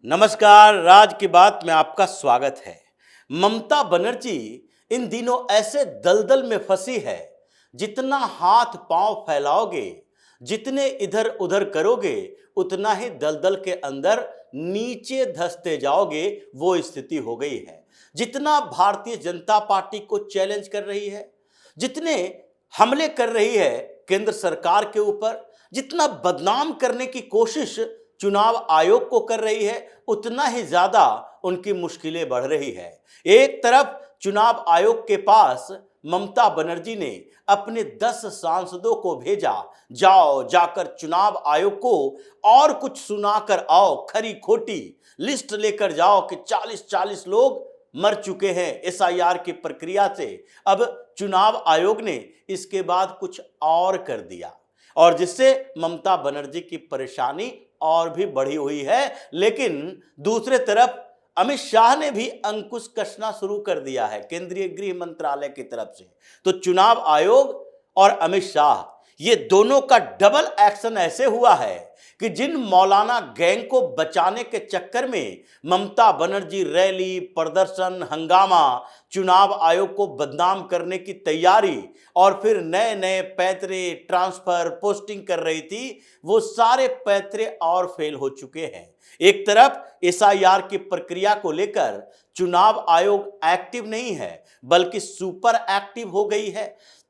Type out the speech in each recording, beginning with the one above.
नमस्कार, राज की बात में आपका स्वागत है। ममता बनर्जी इन दिनों ऐसे दलदल में फंसी है, जितना हाथ पांव फैलाओगे, जितने इधर उधर करोगे, उतना ही दलदल के अंदर नीचे धंसते जाओगे। वो स्थिति हो गई है। जितना भारतीय जनता पार्टी को चैलेंज कर रही है, जितने हमले कर रही है केंद्र सरकार के ऊपर, जितना बदनाम करने की कोशिश चुनाव आयोग को कर रही है, उतना ही ज्यादा उनकी मुश्किलें बढ़ रही है। एक तरफ चुनाव आयोग के पास ममता बनर्जी ने अपने 10 सांसदों को भेजा, जाओ जाकर चुनाव आयोग को और कुछ सुनाकर आओ, खरी खोटी लिस्ट लेकर जाओ कि 40-40 लोग मर चुके हैं एसआईआर की प्रक्रिया से। अब चुनाव आयोग ने इसके बाद कुछ और कर दिया, और जिससे ममता बनर्जी की परेशानी और भी बढ़ी हुई है। लेकिन दूसरे तरफ अमित शाह ने भी अंकुश कसना शुरू कर दिया है केंद्रीय गृह मंत्रालय की तरफ से। तो चुनाव आयोग और अमित शाह, ये दोनों का डबल एक्शन ऐसे हुआ है कि जिन मौलाना गैंग को बचाने के चक्कर में ममता बनर्जी रैली, प्रदर्शन, हंगामा, चुनाव आयोग को बदनाम करने की तैयारी और फिर नए नए पैतरे, ट्रांसफर, पोस्टिंग कर रही थी, वो सारे पैतरे और फेल हो चुके हैं। एक तरफ एसआईआर की प्रक्रिया को लेकर चुनाव आयोग एक्टिव नहीं है, बल्कि सुपर एक्टिव हो गई है।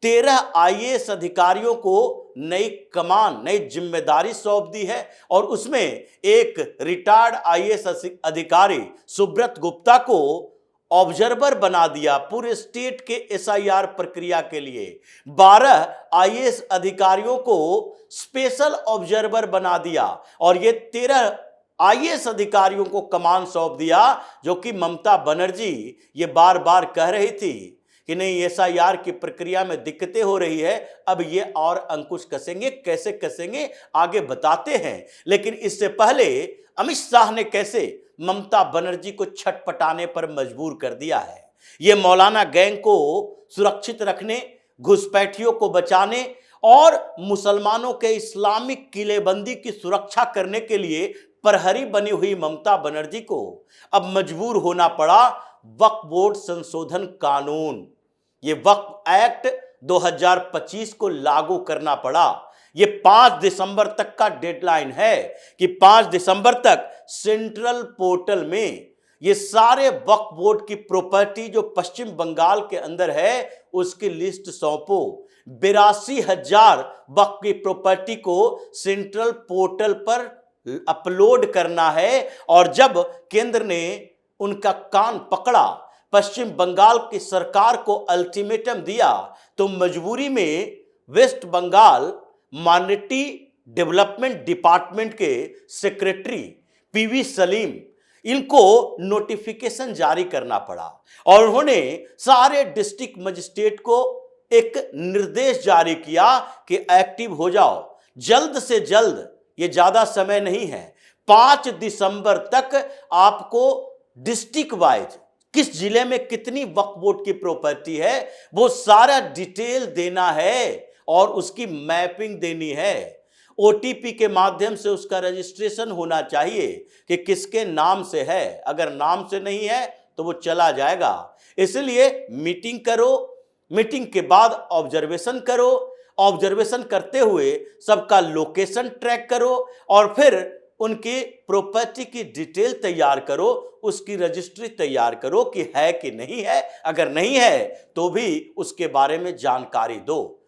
13 आईएएस अधिकारियों को नई कमान, नई जिम्मेदारी सौंप दी है, और उसमें एक रिटायर्ड आईएएस अधिकारी सुब्रत गुप्ता को ऑब्जर्वर बना दिया पूरे स्टेट के एसआईआर प्रक्रिया के लिए। 12 आईएएस अधिकारियों को स्पेशल ऑब्जर्वर बना दिया, और ये 13 आईएएस अधिकारियों को कमान सौंप दिया, जो कि ममता बनर्जी ये बार बार कह रही थी कि नहीं, एसआईआर की प्रक्रिया में दिक्कतें हो रही है, अब ये और अंकुश कसेंगे। कैसे कसेंगे आगे बताते हैं। लेकिन इससे पहले अमित शाह ने कैसे ममता बनर्जी को छटपटाने पर मजबूर कर दिया है। ये मौलाना गैंग को सुरक्षित रखने, घुसपैठियों को बचाने और मुसलमानों के इस्लामिक किलेबंदी की सुरक्षा करने के लिए प्रहरी बनी हुई ममता बनर्जी को अब मजबूर होना पड़ा वक्फ बोर्ड संशोधन कानून, ये वक्फ एक्ट 2025 को लागू करना पड़ा। ये 5 दिसंबर तक का डेडलाइन है कि 5 दिसंबर तक सेंट्रल पोर्टल में ये सारे वक्फ बोर्ड की प्रॉपर्टी जो पश्चिम बंगाल के अंदर है, उसकी लिस्ट सौंपो। 82,000 वक्फ की प्रॉपर्टी को सेंट्रल पोर्टल पर अपलोड करना है। और जब केंद्र ने उनका कान पकड़ा, पश्चिम बंगाल की सरकार को अल्टीमेटम दिया, तो मजबूरी में West Bengal minority development department के सेक्रेटरी पीवी सलीम, इनको नोटिफिकेशन जारी करना पड़ा, और उन्होंने सारे डिस्ट्रिक्ट मजिस्ट्रेट को एक निर्देश जारी किया कि एक्टिव हो जाओ जल्द से जल्द, ये ज्यादा समय नहीं है। 5 दिसंबर तक आपको डिस्ट्रिक्ट वाइज किस जिले में कितनी वक्फ बोर्ड की प्रॉपर्टी है, वो सारा डिटेल देना है और उसकी मैपिंग देनी है। ओटीपी के माध्यम से उसका रजिस्ट्रेशन होना चाहिए कि किसके नाम से है। अगर नाम से नहीं है तो वो चला जाएगा। इसलिए मीटिंग करो, मीटिंग के बाद ऑब्जर्वेशन करो, ऑब्जर्वेशन करते हुए सबका लोकेशन ट्रैक करो, और फिर उनकी प्रॉपर्टी की डिटेल तैयार करो, उसकी रजिस्ट्री तैयार करो कि है कि नहीं है। अगर नहीं है तो भी उसके बारे में जानकारी दो।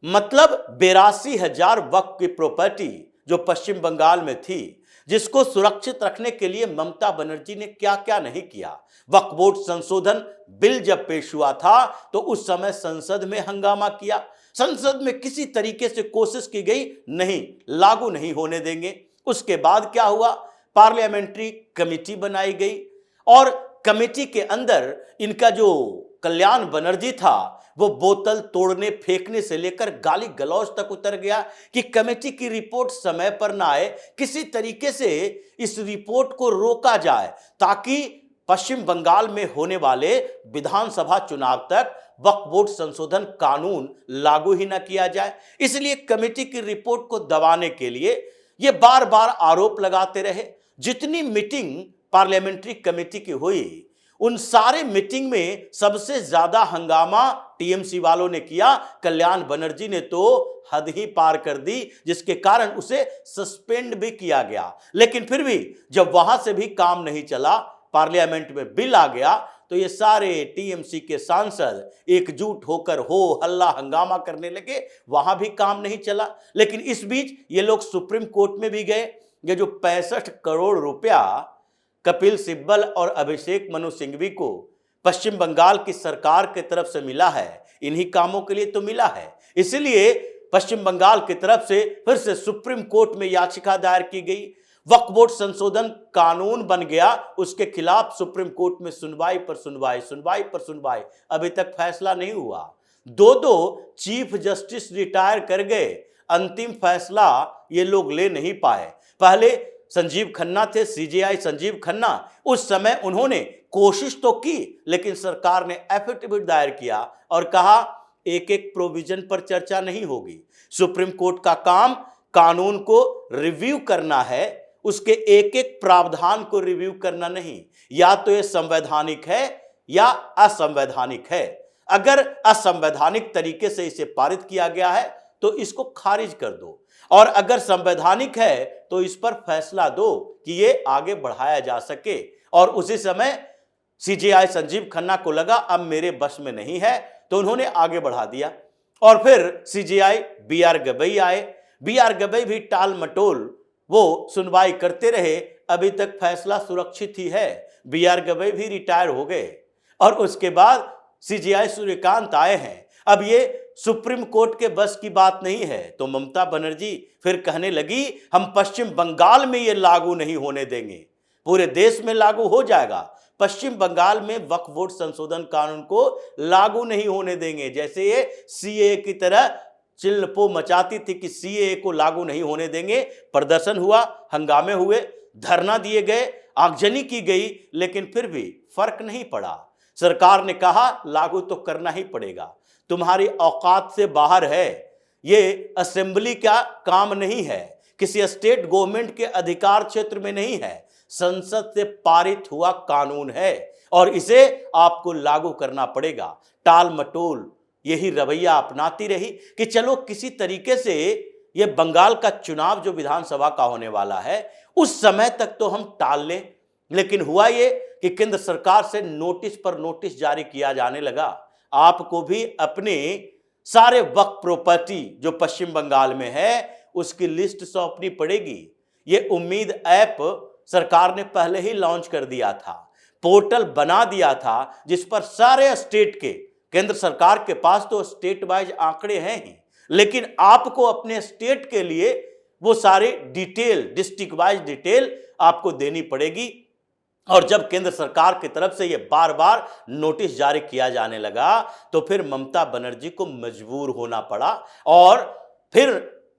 मतलब 82,000 वक्फ की प्रॉपर्टी जो पश्चिम बंगाल में थी, जिसको सुरक्षित रखने के लिए ममता बनर्जी ने क्या क्या नहीं किया। वक्फ बोर्ड संशोधन बिल जब पेश हुआ था तो उस समय संसद में हंगामा किया, संसद में किसी तरीके से कोशिश की गई, नहीं, लागू नहीं होने देंगे। उसके बाद क्या हुआ, पार्लियामेंट्री कमेटी बनाई गई, और कमेटी के अंदर इनका जो कल्याण बनर्जी था, वो बोतल तोड़ने फेंकने से लेकर गाली गलौज तक उतर गया कि कमेटी की रिपोर्ट समय पर ना आए, किसी तरीके से इस रिपोर्ट को रोका जाए ताकि पश्चिम बंगाल में होने वाले विधानसभा चुनाव तक वक्फ बोर्ड संशोधन कानून लागू ही ना किया जाए। इसलिए कमेटी की रिपोर्ट को दबाने के लिए ये बार बार आरोप लगाते रहे। जितनी मीटिंग पार्लियामेंट्री कमेटी की हुई, उन सारे मीटिंग में सबसे ज्यादा हंगामा टीएमसी वालों ने किया। कल्याण बनर्जी ने तो हद ही पार कर दी, जिसके कारण उसे सस्पेंड भी किया गया। लेकिन फिर भी जब वहां से भी काम नहीं चला, पार्लियामेंट में बिल आ गया, तो ये सारे टीएमसी के सांसद एकजुट होकर हो हल्ला हंगामा करने लगे। वहां भी काम नहीं चला। लेकिन इस बीच ये लोग सुप्रीम कोर्ट में भी गए। ये जो 65 करोड़ रुपया कपिल सिब्बल और अभिषेक मनु सिंघवी को पश्चिम बंगाल की सरकार की तरफ से मिला है, इन्हीं कामों के लिए तो मिला है। इसलिए पश्चिम बंगाल की तरफ से फिर से सुप्रीम कोर्ट में याचिका दायर की गई। वक्फ बोर्ड संशोधन कानून बन गया, उसके खिलाफ सुप्रीम कोर्ट में सुनवाई पर सुनवाई, सुनवाई पर सुनवाई, अभी तक फैसला नहीं हुआ। दो चीफ जस्टिस रिटायर कर गए, अंतिम फैसला ये लोग ले नहीं पाए। पहले संजीव खन्ना थे, सीजेआई संजीव खन्ना, उस समय उन्होंने कोशिश तो की, लेकिन सरकार ने एफिडेविट दायर किया और कहा एक एक प्रोविजन पर चर्चा नहीं होगी। सुप्रीम कोर्ट का काम कानून को रिव्यू करना है, उसके एक एक प्रावधान को रिव्यू करना नहीं। या तो ये संवैधानिक है या असंवैधानिक है। अगर असंवैधानिक तरीके से इसे पारित किया गया है तो इसको खारिज कर दो, और अगर संवैधानिक है तो इस पर फैसला दो कि ये आगे बढ़ाया जा सके। और उसी समय सीजेआई संजीव खन्ना को लगा अब मेरे बस में नहीं है, तो उन्होंने आगे बढ़ा दिया। और फिर सीजेआई बीआर गवई आए। बीआर गवई भी टाल मटोल वो सुनवाई करते रहे, अभी तक फैसला सुरक्षित ही है। बीआर गवई भी रिटायर हो गए और उसके बाद सीजेआई सूर्यकांत आए हैं। अब ये सुप्रीम कोर्ट के बस की बात नहीं है, तो ममता बनर्जी फिर कहने लगी हम पश्चिम बंगाल में ये लागू नहीं होने देंगे, पूरे देश में लागू हो जाएगा। पश्चिम बंगाल में वक्फ बोर्ड संशोधन कानून को लागू नहीं होने देंगे। जैसे ये सीए की तरह चिल्लपो मचाती थी कि सीए को लागू नहीं होने देंगे। प्रदर्शन हुआ, हंगामे हुए, धरना दिए गए, आगजनी की गई, लेकिन फिर भी फर्क नहीं पड़ा। सरकार ने कहा लागू तो करना ही पड़ेगा, तुम्हारी औकात से बाहर है, ये असेंबली का काम नहीं है, किसी स्टेट गवर्नमेंट के अधिकार क्षेत्र में नहीं है, संसद से पारित हुआ कानून है और इसे आपको लागू करना पड़ेगा। टाल मटोल यही रवैया अपनाती रही कि चलो किसी तरीके से ये बंगाल का चुनाव जो विधानसभा का होने वाला है उस समय तक तो हम टाल लें। लेकिन हुआ ये कि केंद्र सरकार से नोटिस पर नोटिस जारी किया जाने लगा। आपको भी अपने सारे वक्फ प्रॉपर्टी जो पश्चिम बंगाल में है उसकी लिस्ट सौंपनी पड़ेगी। ये उम्मीद ऐप सरकार ने पहले ही लॉन्च कर दिया था, पोर्टल बना दिया था, जिस पर सारे स्टेट के, केंद्र सरकार के पास तो स्टेट वाइज आंकड़े हैं ही, लेकिन आपको अपने स्टेट के लिए वो सारे डिटेल, डिस्ट्रिक्ट वाइज डिटेल आपको देनी पड़ेगी। और जब केंद्र सरकार की तरफ से ये बार बार नोटिस जारी किया जाने लगा तो फिर ममता बनर्जी को मजबूर होना पड़ा और फिर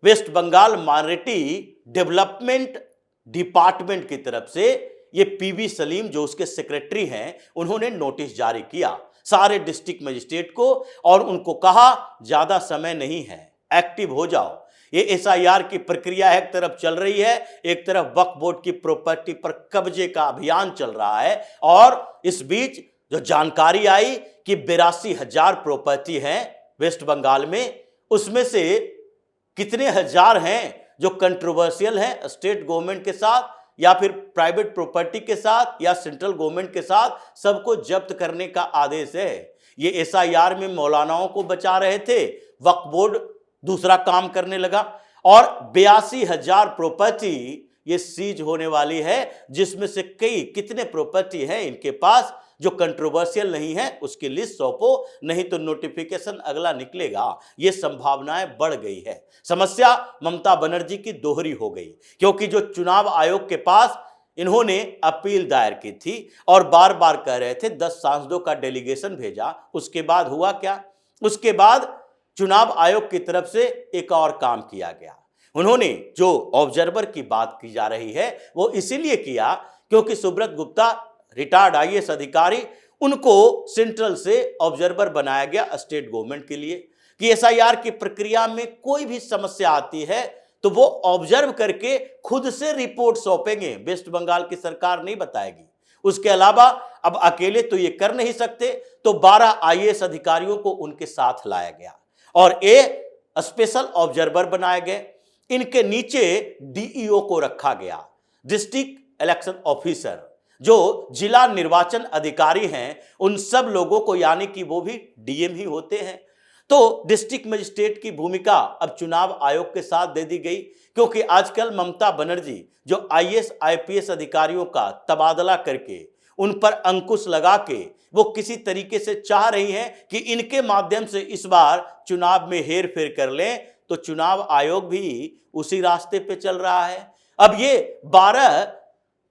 West Bengal minority development department की तरफ से ये पीवी सलीम जो उसके सेक्रेटरी हैं उन्होंने नोटिस जारी किया सारे डिस्ट्रिक्ट मजिस्ट्रेट को और उनको कहा ज्यादा समय नहीं है, एक्टिव हो जाओ। ये एसआईआर की प्रक्रिया एक तरफ चल रही है, एक तरफ वक्फ बोर्ड की प्रॉपर्टी पर कब्जे का अभियान चल रहा है। और इस बीच जो जानकारी आई कि 82,000 प्रॉपर्टी हैं वेस्ट बंगाल में, उसमें से कितने हजार हैं जो कंट्रोवर्शियल हैं स्टेट गवर्नमेंट के साथ या फिर प्राइवेट प्रॉपर्टी के साथ या सेंट्रल गवर्नमेंट के साथ, सबको जब्त करने का आदेश है। ये एसआईआर में मौलानाओं को बचा रहे थे, वक्फ बोर्ड दूसरा काम करने लगा और 82,000 प्रॉपर्टी ये सीज होने वाली है, जिसमें से कितने प्रॉपर्टी हैं इनके पास जो कंट्रोवर्शियल नहीं है, उसकी लिस्ट सौंपो, नहीं तो नोटिफिकेशन अगला निकलेगा। ये संभावनाएं बढ़ गई है। समस्या ममता बनर्जी की दोहरी हो गई, क्योंकि जो चुनाव आयोग के पास इन्होंने अपील दायर की थी और बार बार कह रहे थे 10 सांसदों का डेलीगेशन भेजा, उसके बाद हुआ क्या? उसके बाद चुनाव आयोग की तरफ से एक और काम किया गया। उन्होंने जो ऑब्जर्वर की बात की जा रही है वो इसीलिए किया क्योंकि सुब्रत गुप्ता रिटायर्ड आईएएस अधिकारी, उनको सेंट्रल से ऑब्जर्वर बनाया गया स्टेट गवर्नमेंट के लिए कि एसआईआर की प्रक्रिया में कोई भी समस्या आती है तो वो ऑब्जर्व करके खुद से रिपोर्ट सौंपेंगे, वेस्ट बंगाल की सरकार नहीं बताएगी। उसके अलावा अब अकेले तो ये कर नहीं सकते, तो 12 आईएएस अधिकारियों को उनके साथ लाया गया और स्पेशल ऑब्जर्वर बनाए गए। इनके नीचे डीईओ को रखा गया, डिस्ट्रिक्ट इलेक्शन ऑफिसर, जो जिला निर्वाचन अधिकारी हैं उन सब लोगों को, यानी कि वो भी डीएम ही होते हैं। तो डिस्ट्रिक्ट मजिस्ट्रेट की भूमिका अब चुनाव आयोग के साथ दे दी गई, क्योंकि आजकल ममता बनर्जी जो आईएएस आईपीएस अधिकारियों का तबादला करके उन पर अंकुश लगा के वो किसी तरीके से चाह रही हैं कि इनके माध्यम से इस बार चुनाव में हेर फेर कर लें, तो चुनाव आयोग भी उसी रास्ते पे चल रहा है। अब ये 12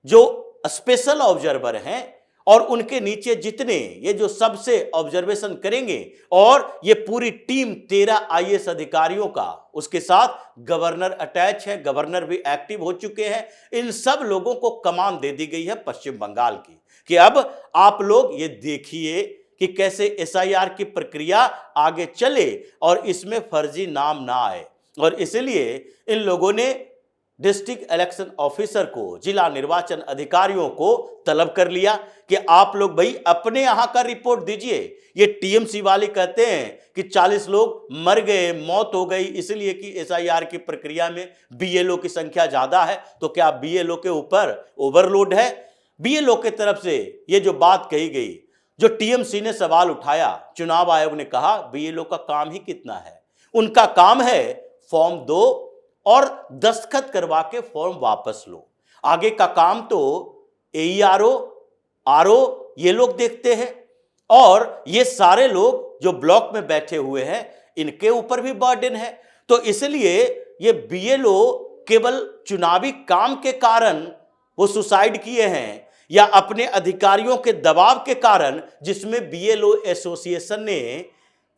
जो स्पेशल ऑब्जर्वर हैं और उनके नीचे जितने ये जो सबसे ऑब्जर्वेशन करेंगे, और ये पूरी टीम 13 आईएएस अधिकारियों का, उसके साथ गवर्नर अटैच है, गवर्नर भी एक्टिव हो चुके हैं। इन सब लोगों को कमान दे दी गई है पश्चिम बंगाल की कि अब आप लोग ये देखिए कि कैसे एसआईआर की प्रक्रिया आगे चले और इसमें फर्जी नाम ना आए। और इसलिए इन लोगों ने डिस्ट्रिक्ट इलेक्शन ऑफिसर को, जिला निर्वाचन अधिकारियों को तलब कर लिया कि आप लोग भाई अपने यहां का रिपोर्ट दीजिए। ये टीएमसी वाले कहते हैं कि 40 लोग मर गए, मौत हो गई, इसलिए कि एसआईआर की प्रक्रिया में बीएलओ की संख्या ज्यादा है। तो क्या बीएलओ के ऊपर ओवरलोड है? बीएलओ की तरफ से ये जो बात कही गई, जो टीएमसी ने सवाल उठाया, चुनाव आयोग ने कहा बीएलओ का काम ही कितना है? उनका काम है फॉर्म दो और दस्तखत करवा के फॉर्म वापस लो। आगे का काम तो एईआरओ, आरओ ये लोग देखते हैं, और ये सारे लोग जो ब्लॉक में बैठे हुए हैं इनके ऊपर भी बर्डन है। तो इसलिए ये बीएलओ केवल चुनावी काम के कारण वो सुसाइड किए हैं या अपने अधिकारियों के दबाव के कारण, जिसमें बीएलओ एसोसिएशन ने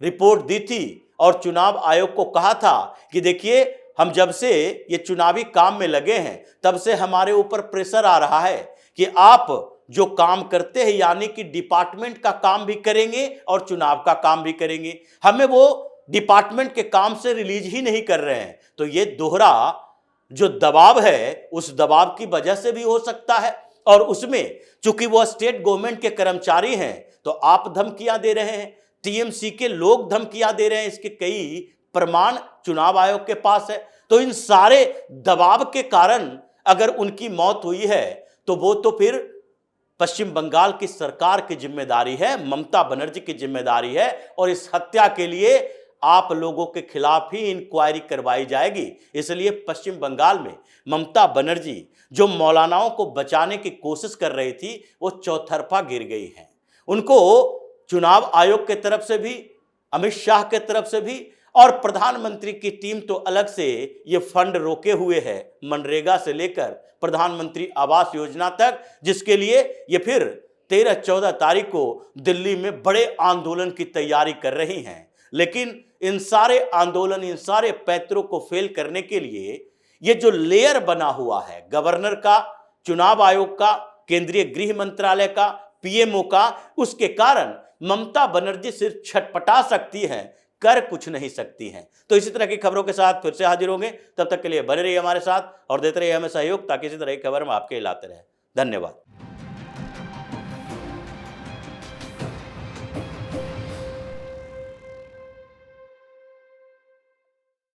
रिपोर्ट दी थी और चुनाव आयोग को कहा था कि देखिए हम जब से ये चुनावी काम में लगे हैं तब से हमारे ऊपर प्रेशर आ रहा है कि आप जो काम करते हैं, यानी कि डिपार्टमेंट का काम भी करेंगे और चुनाव का काम भी करेंगे, हमें वो डिपार्टमेंट के काम से रिलीज ही नहीं कर रहे हैं। तो ये दोहरा जो दबाव है उस दबाव की वजह से भी हो सकता है। और उसमें चूंकि वो स्टेट गवर्नमेंट के कर्मचारी हैं तो आप धमकियां दे रहे हैं, टीएमसी के लोग धमकियां दे रहे हैं, इसके कई प्रमाण चुनाव आयोग के पास है। तो इन सारे दबाव के कारण अगर उनकी मौत हुई है तो वो तो फिर पश्चिम बंगाल की सरकार की जिम्मेदारी है, ममता बनर्जी की जिम्मेदारी है, और इस हत्या के लिए आप लोगों के खिलाफ ही इंक्वायरी करवाई जाएगी। इसलिए पश्चिम बंगाल में ममता बनर्जी जो मौलानाओं को बचाने की कोशिश कर रही थी वो चौतरफा गिर गई हैं। उनको चुनाव आयोग के तरफ से भी, अमित शाह के तरफ से भी, और प्रधानमंत्री की टीम तो अलग से ये फंड रोके हुए है, मनरेगा से लेकर प्रधानमंत्री आवास योजना तक, जिसके लिए ये फिर 13-14 तारीख को दिल्ली में बड़े आंदोलन की तैयारी कर रही हैं। लेकिन इन सारे आंदोलन, इन सारे पैतरों को फेल करने के लिए ये जो लेयर बना हुआ है, गवर्नर का, चुनाव आयोग का, केंद्रीय गृह मंत्रालय का, पीएमओ का, उसके कारण ममता बनर्जी सिर्फ छटपटा सकती हैं, कर कुछ नहीं सकती हैं। तो इसी तरह की खबरों के साथ फिर से हाजिर होंगे, तब तक के लिए बने रहिए हमारे साथ और देते रहिए हमें सहयोग, ताकि इसी तरह की खबर हम आपके लाते रहें। धन्यवाद।